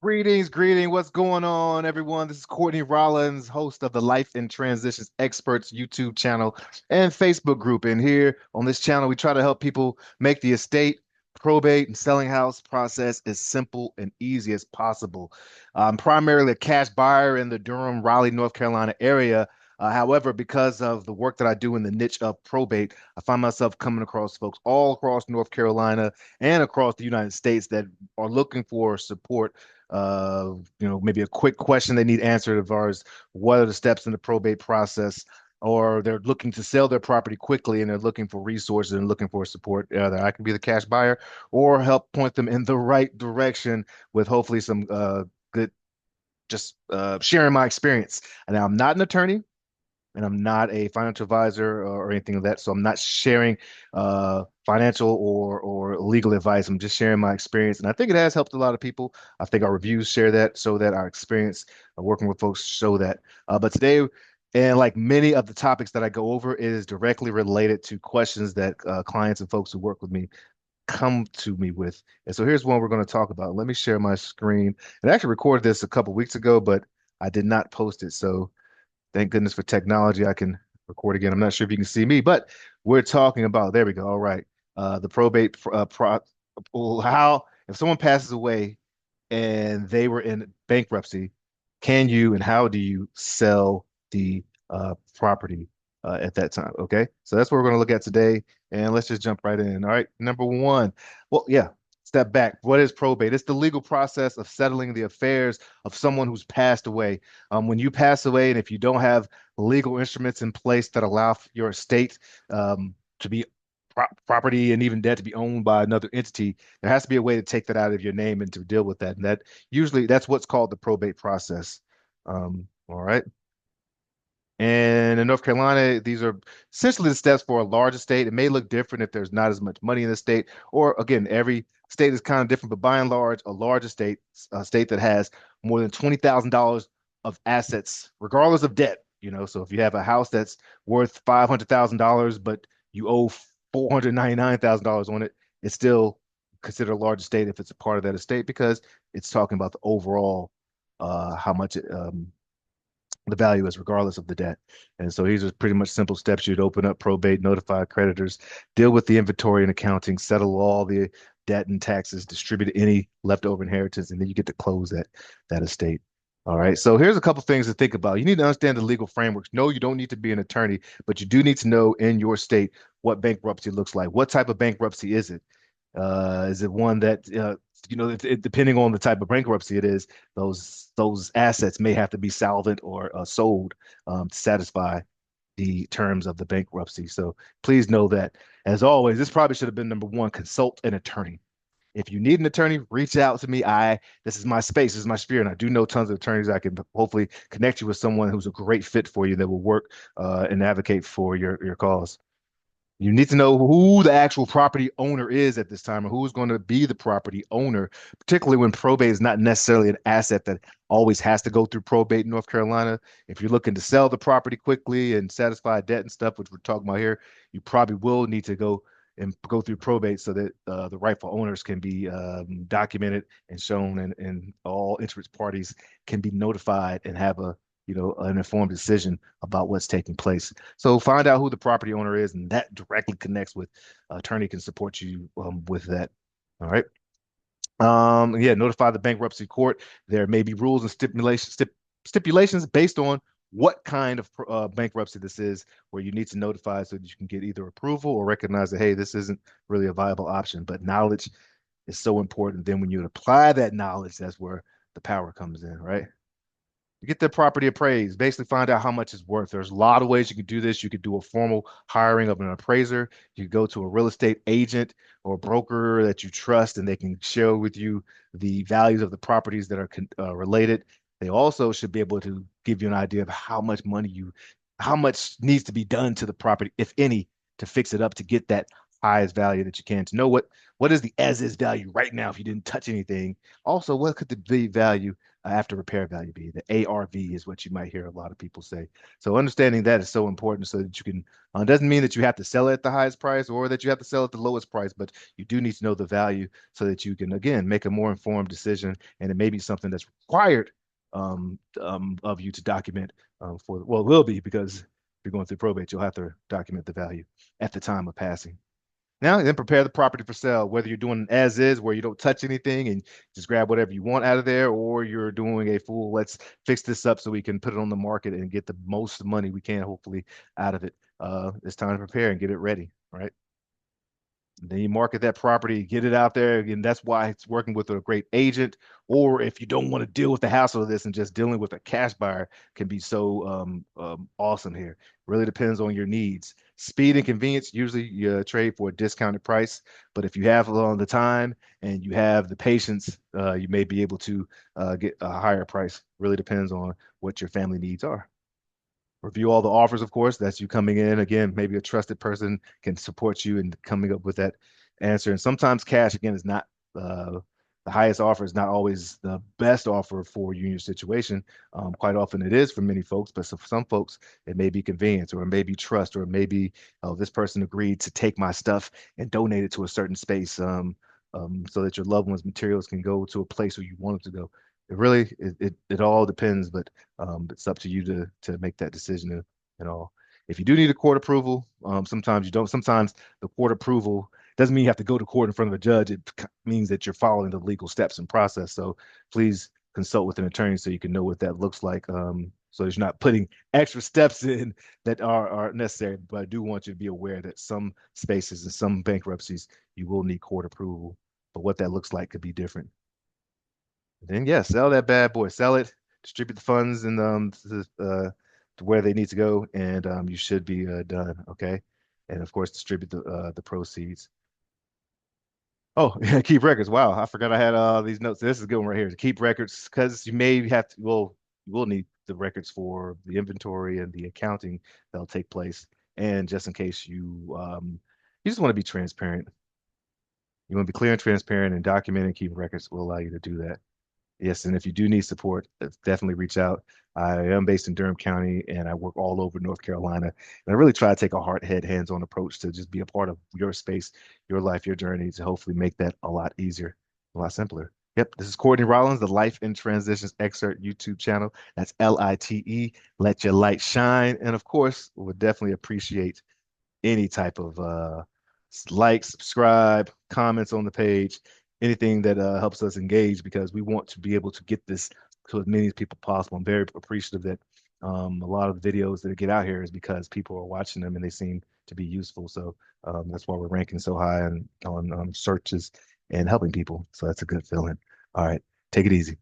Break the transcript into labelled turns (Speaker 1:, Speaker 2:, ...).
Speaker 1: Greetings, greeting. What's going on, everyone? This is Courtney Rollins, host of the Life and Transitions Experts YouTube channel and Facebook group. And here on this channel, we try to help people make the estate, probate, and selling house process as simple and easy as possible. I'm primarily a cash buyer in the Durham, Raleigh, North Carolina area. However, because of the work that I do in the niche of probate, I find myself coming across folks all across North Carolina and across the United States that are looking for support, maybe a quick question they need answered as far as what are the steps in the probate process, or they're looking to sell their property quickly and they're looking for resources and looking for support. That I can be the cash buyer or help point them in the right direction with hopefully some good, just sharing my experience. And I'm not an attorney and I'm not a financial advisor or anything like that. So I'm not sharing financial or legal advice. I'm just sharing my experience, and I think it has helped a lot of people. I think our reviews share that, so that our experience working with folks show that. But today, and like many of the topics that I go over, it is directly related to questions that clients and folks who work with me come to me with. And so here's one we're going to talk about. Let me share my screen. I actually recorded this a couple weeks ago, but I did not post it. So thank goodness for technology. I can record again. I'm not sure if you can see me, but we're talking about, there we go. All right. The probate how, if someone passes away and they were in bankruptcy, can you and how do you sell the property at that time? Okay. So that's what we're going to look at today. And let's just jump right in. All right. Number one. Well, yeah. Step back. What is probate? It's the legal process of settling the affairs of someone who's passed away. When you pass away, and if you don't have legal instruments in place that allow your estate to be property and even debt to be owned by another entity, there has to be a way to take that out of your name and to deal with that. And that usually that's what's called the probate process. All right. And in North Carolina, these are essentially the steps for a large estate. It may look different if there's not as much money in the state, or again, every state is kind of different, but by and large, a large estate, a state that has more than $20,000 of assets, regardless of debt, so if you have a house that's worth $500,000, but you owe $499,000 on it, it's still considered a large estate if it's a part of that estate because it's talking about the overall how much the value is regardless of the debt. And so these are pretty much simple steps. You'd open up probate, notify creditors, deal with the inventory and accounting, settle all the debt and taxes, distribute any leftover inheritance, and then you get to close that estate. All right. So here's a couple things to think about. You need to understand the legal frameworks. No, you don't need to be an attorney, but you do need to know in your state what bankruptcy looks like. What type of bankruptcy is it? Is it one that depending on the type of bankruptcy it is, those assets may have to be solvent or sold to satisfy the terms of the bankruptcy. So please know that. As always, this probably should have been number one: consult an attorney. If you need an attorney, reach out to me. This is my space, this is my sphere, and I do know tons of attorneys. I can hopefully connect you with someone who's a great fit for you that will work and advocate for your cause. You need to know who the actual property owner is at this time, or who's going to be the property owner, particularly when probate is not necessarily an asset that always has to go through probate in North Carolina. If you're looking to sell the property quickly and satisfy debt and stuff, which we're talking about here, you probably will need to go through probate so that the rightful owners can be documented and shown, and all interested parties can be notified and have an informed decision about what's taking place. So find out who the property owner is, and that directly connects with attorney can support you with that. All right. Yeah, notify the bankruptcy court. There may be rules and stipulations based on what kind of bankruptcy this is, where you need to notify so that you can get either approval or recognize that, hey, this isn't really a viable option. But knowledge is so important. Then when you apply that knowledge, that's where the power comes in, right? You get the property appraised, basically find out how much it's worth. There's a lot of ways you can do this. You could do a formal hiring of an appraiser. You could go to a real estate agent or a broker that you trust, and they can share with you the values of the properties that are related. They also should be able to give you an idea of how much needs to be done to the property, if any, to fix it up to get that highest value that you can to know what is the as is value right now if you didn't touch anything. Also, what could the value after repair value be? The ARV is what you might hear a lot of people say. So understanding that is so important so that you can doesn't mean that you have to sell it at the highest price or that you have to sell at the lowest price, but you do need to know the value so that you can again make a more informed decision. And it may be something that's required of you to document for well, it will be because if you're going through probate, you'll have to document the value at the time of passing. Now, then prepare the property for sale, whether you're doing as is, where you don't touch anything and just grab whatever you want out of there, or you're doing a full, let's fix this up so we can put it on the market and get the most money we can, hopefully, out of it. It's time to prepare and get it ready, right? Then you market that property, get it out there. Again, that's why it's working with a great agent. Or if you don't want to deal with the hassle of this and just dealing with a cash buyer can be so awesome here. Really depends on your needs. Speed and convenience, usually you trade for a discounted price. But if you have the time and you have the patience, you may be able to get a higher price. Really depends on what your family needs are. Review all the offers, of course. That's you coming in. Again, maybe a trusted person can support you in coming up with that answer. And sometimes cash, again, is not the highest offer is not always the best offer for you in your situation. Quite often it is for many folks, but for some folks, it may be convenience or it may be trust or it may be, oh, this person agreed to take my stuff and donate it to a certain space so that your loved one's materials can go to a place where you want it to go. It really, it all depends, but it's up to you to make that decision and all. If you do need a court approval, sometimes you don't. Sometimes the court approval doesn't mean you have to go to court in front of a judge. It means that you're following the legal steps and process. So please consult with an attorney so you can know what that looks like. So that you're not putting extra steps in that are necessary. But I do want you to be aware that some spaces and some bankruptcies you will need court approval. But what that looks like could be different. Then yeah, sell that bad boy. Sell it, distribute the funds and to where they need to go, and you should be done. Okay, and of course distribute the proceeds. Oh, yeah, keep records. Wow, I forgot I had these notes. This is a good one right here. To keep records because you may have to. Well, you will need the records for the inventory and the accounting that'll take place, and just in case you just want to be transparent. You want to be clear and transparent, and document and keep records will allow you to do that. Yes, and if you do need support, definitely reach out. I am based in Durham County and I work all over North Carolina. And I really try to take a hard head, hands-on approach to just be a part of your space, your life, your journey to hopefully make that a lot easier, a lot simpler. Yep, this is Courtney Rollins, the Life in Transitions Excerpt YouTube channel. That's LITE. Let your light shine. And of course, would definitely appreciate any type of like, subscribe, comments on the page, anything that helps us engage because we want to be able to get this to as many people possible. I'm very appreciative that a lot of the videos that get out here is because people are watching them and they seem to be useful. So that's why we're ranking so high on searches and helping people. So that's a good feeling. All right, take it easy.